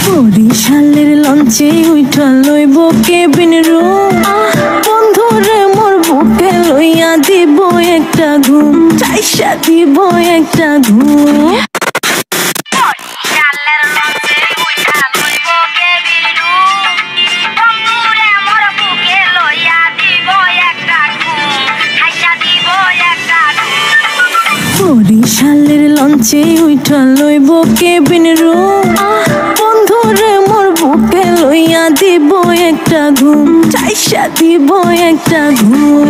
বরিশালের লঞ্চে উঠা লইব কেবিন রুম, বন্ধুরে মোর বুকে লইয়া দিব একটা ঘুম, চাইসা দিব একটা ঘুম। বরিশালের লঞ্চে উঠা লইব কেবিন রুম, বন্ধুরে মোর বুকে লইয়া দিব একটা ঘুম, চাইসা দিব একটা ঘুম।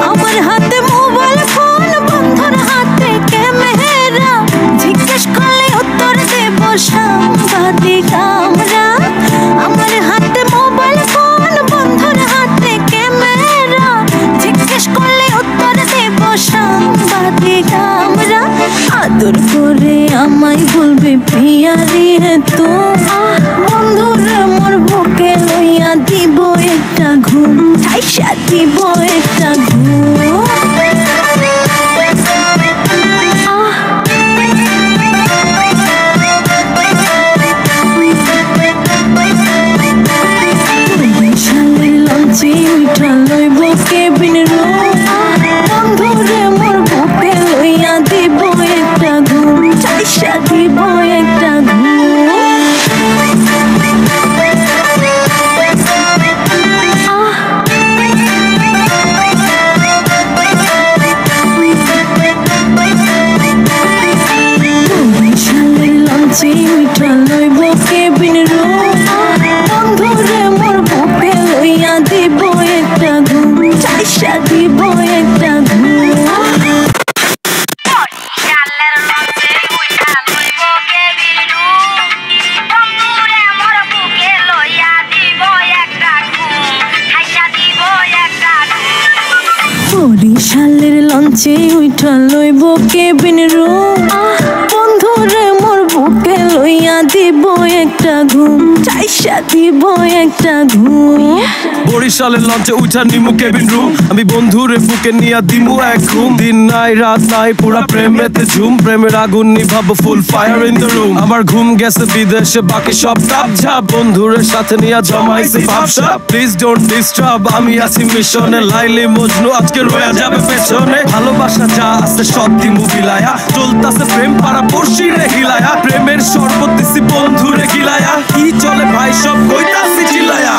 আমার হাতে মোবাইল ফোন, বন্ধুর হাতে ক্যামেরা, জিজ্ঞেস করলে উত্তর দেব সাংবাদিক আমরা। আমার হাতে মোবাইল ফোন, বন্ধুর হাতে ক্যামেরা, জিজ্ঞেস করলে উত্তর দেব সাংবাদিক আমরা। আদর করে আমায় বলবে প্রিয়ারি হে তো, বন্ধুরে মোর বুকে লইয়া দিব একটা ঘুম, চাইসা দিব একটা ঘুম। বরিশালের লঞ্চে উঠা লইব কেবিন রুম, বন্ধুরে মোর বুকে লইয়া দিব একটা ঘুম, চাইসা দিব একটা ঘুম। বরিশালের লঞ্চে উঠা লইব কেবিন রুম, বন্ধুরে মোর বুকে লইয়া দিব একটা ঘুম, চাইসা দিব একটা ঘুম। বরিশালের লঞ্চে উঠা লইব কেবিন রুম, বন্ধুরে মোর বুকে লইয়া দিব একটা ঘুম, চাইসা দিব একটা ঘুম। বরিশালের লঞ্চে উঠা নিমু কেবিন রুম, আমি বন্ধুরে বুকে নিয়া দিমু এক ঘুম। দিন নাই রাত নাই পুরা প্রেমেতে ঝুম, প্রেমের আগুন নিভাবো ফুল ফায়ার ইন দ্য রুম। আমার ঘুম গেছে বিদেশে বাকি সব টাপ ঝাপ, বন্ধুরের সাথে নিয়া জমাইছে ভাবসা। প্লিজ ডোন্ট ডিস্টার্ব, আমি আছি মিশনে, লাইলি মজনু আজকে রয়ে যাবে পেছনে। ভালোবাসা যা আছে সব দিমু বিলায়া, চলতাছে প্রেম পাড়া পড়শি রে হিলায়া, প্রেমের শরবত দিছি বন্ধুরে গিলায়া। কি চলে ভাই সব কইতাছি চিলায়া।